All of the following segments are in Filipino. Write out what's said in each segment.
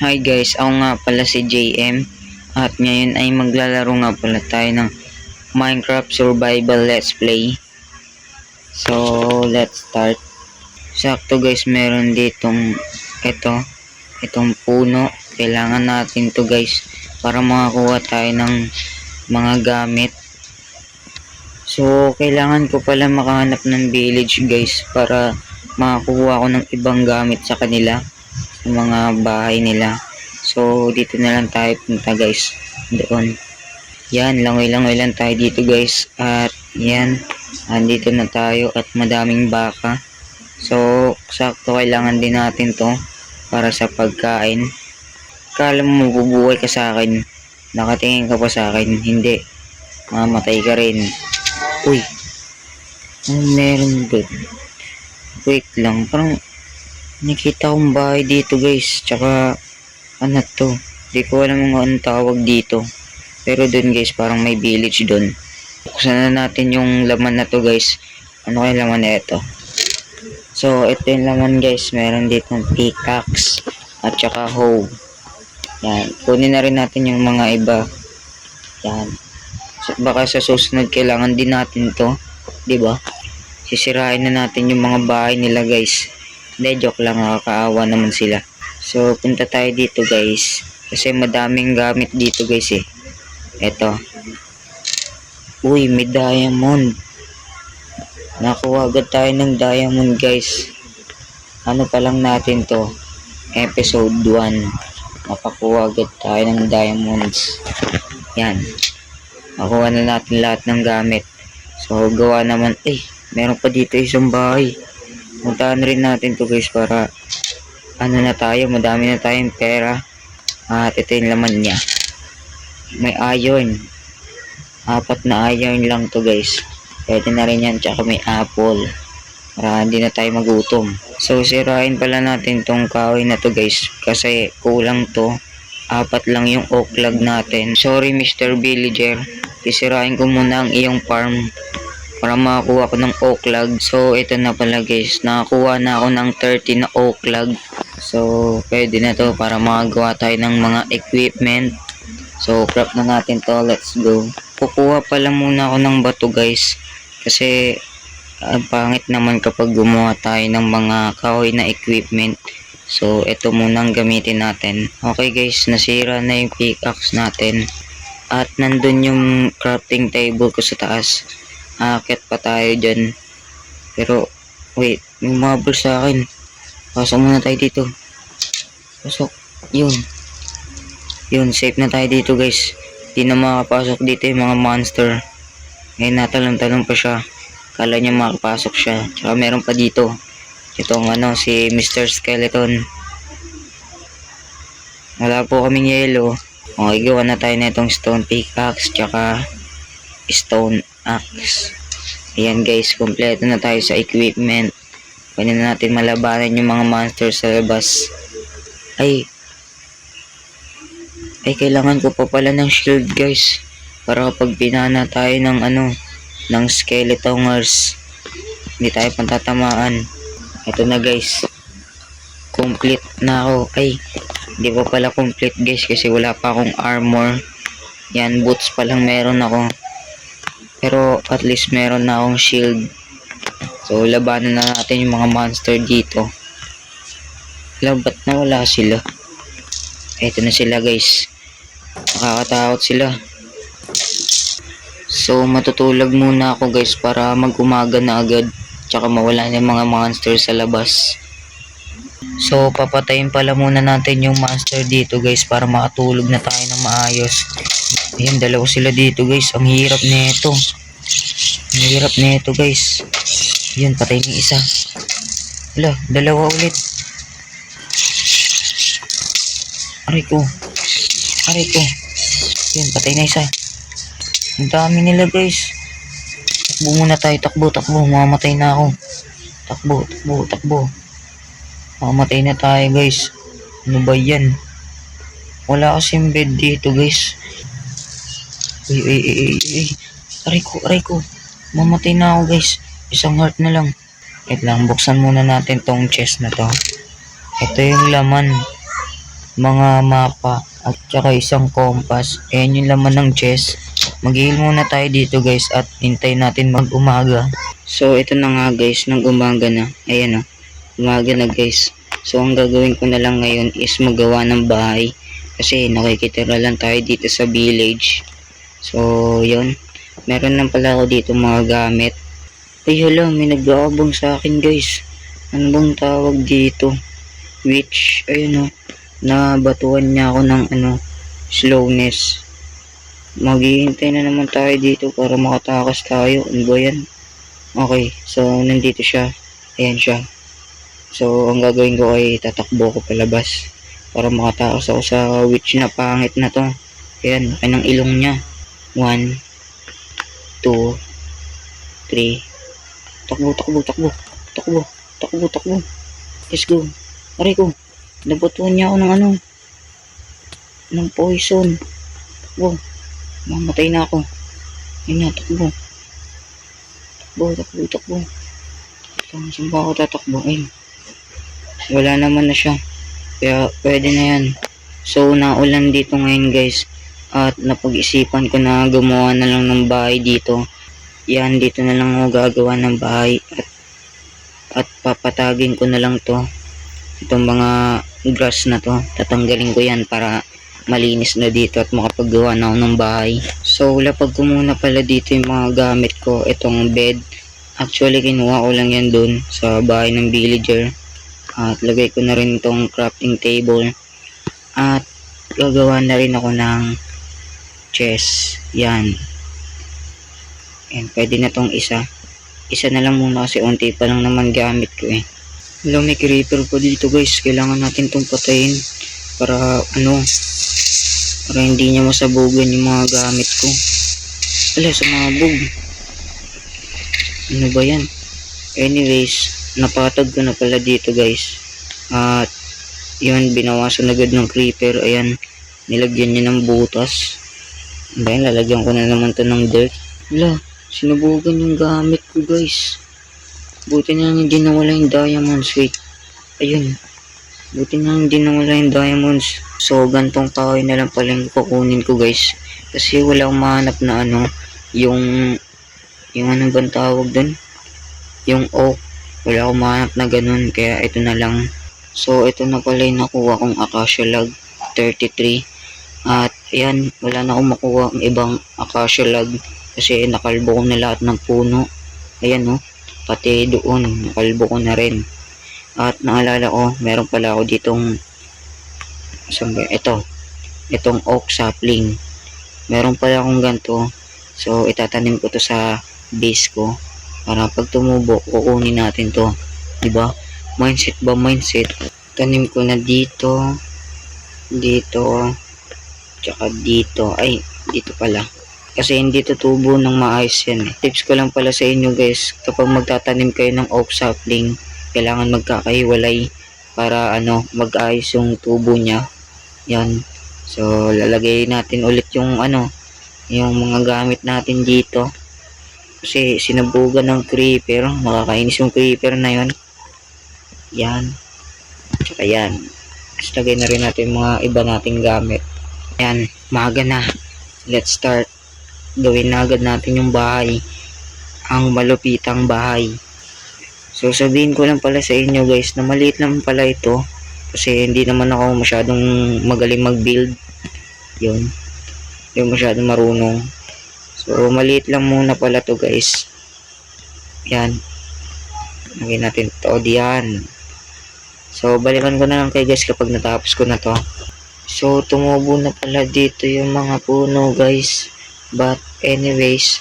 Hi guys, ako nga pala si JM at ngayon ay maglalaro nga pala tayo ng Minecraft Survival Let's Play. So, let's start. Sakto guys, meron ditong itong puno. Kailangan natin to guys para makakuha tayo ng mga gamit. So, kailangan ko pala makahanap ng village guys para makakuha ko ng ibang gamit sa kanila, sa mga bahay nila. So, dito na lang tayo punta guys. Doon. Yan, langoy-langoy lang tayo dito guys. At yan, andito na tayo at madaming baka. So, sakto kailangan din natin to para sa pagkain. Kala mo mabubuhay ka sa akin. Nakatingin ka pa sa akin. Hindi. Mamatay ka rin. Uy. Ano meron doon? Wait lang. Parang nakita kong bahay dito guys. Tsaka ano to? Di ko alam kung anong tawag dito. Pero dun guys, parang may village dun. Buksan na natin yung laman na to guys. Ano kaya laman na ito? So, ito yung laman guys. Meron ditong pickaxe at saka hoe. Yan. Kunin na rin natin yung mga iba. Yan. So, baka sa susunod kailangan din natin to. Diba? Sisirain na natin yung mga bahay nila guys. Hindi, joke lang. Nakakaawa naman sila. So, punta tayo dito guys. Kasi madaming gamit dito guys eh. Eto. Uy, may diamond. Nakuha agad tayo ng diamond guys. Ano pa lang natin to? Episode 1. Napakuha agad tayo ng diamonds. Yan. Nakuha na natin lahat ng gamit. So, gawa naman. Meron pa dito isang bahay. Puntahan rin natin to guys para ano na tayo, madami na tayong pera. At ito yung laman niya. May iron. 4 na iron lang to guys. Pwede na rin yan. Tsaka may apple. Para hindi na tayo magutom. So sirain pala natin tong kahoy na to guys. Kasi kulang to. 4 lang yung oak log natin. Sorry Mr. Villager. Isirain ko muna ang iyong farm para makakuha ko ng oak log. So ito na pala guys. Nakakuha na ako ng 30 na oak log. So pwede na to para makagawa tayo ng mga equipment. So craft na natin to. Let's go. Kukuha pala muna ako ng bato guys. Kasi pangit naman kapag gumawa tayo ng mga kahoy na equipment. So ito muna ang gamitin natin. Okay guys, nasira na yung pickaxe natin. At nandun yung crafting table ko sa taas. Aakyat pa tayo dyan. Pero wait, may mabul sa akin. Pasok muna tayo dito. Pasok. Yun, safe na tayo dito guys. Di na makapasok dito yung mga monster. Ngayon natalong-talong pa siya. Kala niya makapasok siya. Tsaka meron pa dito. Itong si Mr. Skeleton. Wala po kaming yellow. Okay, gawa na tayo na itong stone pickaxe. Tsaka stone axe. Ayan guys, kompleto na tayo sa equipment. Pwede na natin malabanan yung mga monsters sa labas. Kailangan ko pa pala ng shield guys. Para kapag pinana tayo ng skeletongers, hindi tayo pantatamaan. Ito na guys. Complete na ako. Hindi pa pala complete guys kasi wala pa akong armor. Yan, boots pa lang meron ako. Pero at least meron na akong shield. So labanan na natin yung mga monster dito. Ba't na wala sila? Eto na sila guys. Nakakatakot sila. So matutulog muna ako guys para mag-umaga na agad. Tsaka mawala na yung mga monster sa labas. So papatayin pala muna natin yung monster dito guys para makatulog na tayo ng maayos. Ayan, dalawa sila dito guys. Ang hirap nito. Ang hirap nito guys. Yun, patay ng isa. Wala, dalawa ulit. Aray ko. Yun, patay na isa. Ang dami nila guys. Takbo muna tayo. Takbo. Mamamatay na ako. Takbo. Mamamatay na tayo guys. Ano ba yan? Wala kasing bed dito guys. Aray ko. Mamatay na ako guys. Isang heart na lang. Wait lang, buksan muna natin tong chest na to. Ito yung laman. mga mapa, at saka isang compass. Ayan yung laman ng chest. Mag-heal muna tayo dito guys at hintay natin mag-umaga. So ito na nga guys, nang umaga na. Ayan o, umaga na guys. So ang gagawin ko na lang ngayon is magawa ng bahay. Kasi nakikitira lang tayo dito sa village. So yun, meron lang pala ako dito mga gamit. Ay hala, may nag-aabang sa akin guys. Ano bang tawag dito? Which, ayun o, nabatuan niya ako ng slowness. Maghihintay na naman tayo dito para makatakas tayo. Ano ba yan? Okay, so nandito siya. Ayan siya. So ang gagawin ko ay tatakbo ko palabas para makatakas ako sa witch na pangit na to. Ayan, laki ng ilong niya. 1, 2, 3. Takbo, takbo, takbo. Takbo, takbo, takbo. Let's go. Aray ko. Nabatuan niya ako ng poison. Takbo. Mamatay na ako. Ayun na, takbo. Takbo, takbo, takbo. Saan ba ako tatakbo? Ayun. Wala naman na siya. Kaya pwede na yan. So naulan dito ngayon guys. At napag-isipan ko na gumawa na lang ng bahay dito. Yan, dito na lang ako gagawa ng bahay. At papatagin ko na lang to. Itong mga grass na to. Tatanggalin ko yan para malinis na dito at makapaggawa na ako ng bahay. So lapag ko muna pala dito yung mga gamit ko. Itong bed. Actually kinuha ko lang yan dun sa bahay ng villager. At lagay ko na rin itong crafting table. At gagawa na rin ako ng chest. Yan. And pwede na tong isa. Isa na lang muna kasi unti pa lang naman gamit ko eh. Hello, may creeper po dito guys. Kailangan natin tong patayin. Para para hindi niya masabugan yung mga gamit ko. Wala, sumabog. Ano ba yan? Anyways, napatag ko na pala dito guys. At yun, binawasan agad ng creeper. Ayan, nilagyan niya ng butas. Ayan, lalagyan ko na naman to ng dirt. Wala, sinubugan yung gamit ko guys. Buti na lang hindi nawala yung diamonds. Wait, ayun. Buti na lang hindi nawala yung diamonds. So gantong kahoy na lang pala yung kukunin ko guys. Kasi wala akong mahanap na yung ano bang tawag dun? Yung oak. Wala akong mahanap na ganun. Kaya ito na lang. So ito na pala yung nakuha kong acacia log 33. At ayan, wala na akong makuha ang ibang acacia log. Kasi nakalbo ko na lahat ng puno. Ayan o, pati doon nakalbo ko na rin. At naalala ko, meron pala ako ditong itong oak sapling. Meron pala akong ganito. So itatanim ko to sa base ko para pag tumubo kukunin natin to, diba? Mindset ba mindset? Tanim ko na dito, tsaka dito. Ay, dito pala. Kasi hindi tutubo ng maayos yan eh. Tips ko lang pala sa inyo guys, kapag magtatanim kayo ng oak sapling, kailangan magkakahiwalay para mag-ayos yung tubo niya. Yan. So lalagay natin ulit yung yung mga gamit natin dito. Kasi sinabugan ng creeper, nakakainis yung creeper na yon. Yan. Tsaka yan. Tapos lagay na rin natin mga iba nating gamit. Yan, maaga na. Let's start. Gawin na agad natin yung bahay. Ang malupitang bahay. So sabihin ko lang pala sa inyo guys na maliit lang pala ito. Kasi hindi naman ako masyadong magaling mag-build. Yun. Hindi masyadong marunong. So maliit lang muna pala to guys. Yan. Lagyan natin to diyan. So balikan ko na lang kayo guys kapag natapos ko na to. So tumubo na pala dito yung mga puno guys. But anyways,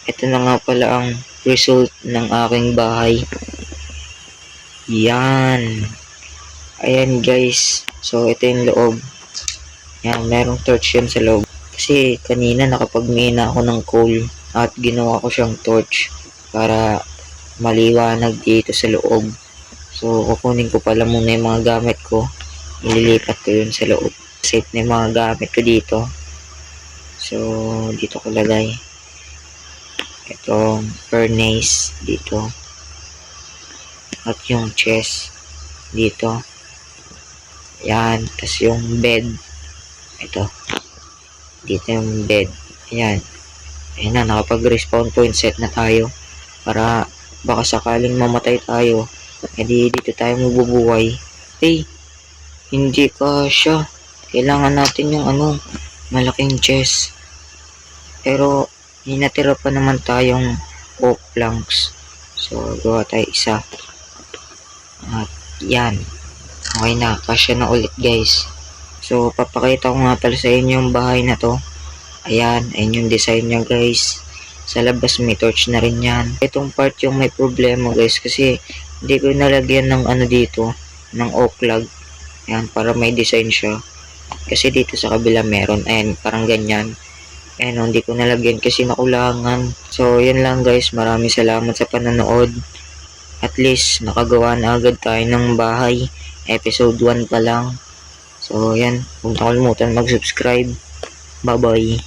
ito na nga pala ang result ng aking bahay. Yan. Ayan guys. So ito yung loob. Yan, merong torch yan sa loob. Kasi kanina nakapagmina ako ng coal at ginawa ko siyang torch para maliwanag dito sa loob. So kukunin ko pala muna yung mga gamit ko. Ililipat ko yun sa loob. Safe na yung mga gamit ko dito. So dito ko lagay itong furnace dito at yung chest dito. Yan. Tapos yung bed. Ito. Dito yung bed. Ayan. Ayan na, nakapag-respawn point set na tayo. Para baka sakaling mamatay tayo, edi dito tayo mabubuhay. Hindi siya. Kailangan natin yung malaking chest. Pero, hinatira pa naman tayong oak planks. So, gawa tayo isa. At, yan. Okay na, kasya na ulit guys. So, papakita ko nga pala sa inyo yung bahay na to. Ayan yung design niya guys. Sa labas may torch na rin yan. Itong part yung may problema guys kasi hindi ko nalagyan ng dito, ng oak log. Ayan, para may design siya. Kasi dito sa kabila meron. Ayan, parang ganyan. Ayan, hindi ko nalagyan kasi nakulangan. So, yan lang guys. Maraming salamat sa panonood. At least, nakagawa na agad tayo ng bahay. Episode 1 pa lang. So, yan. Huwag na kalimutan mag-subscribe. Bye-bye.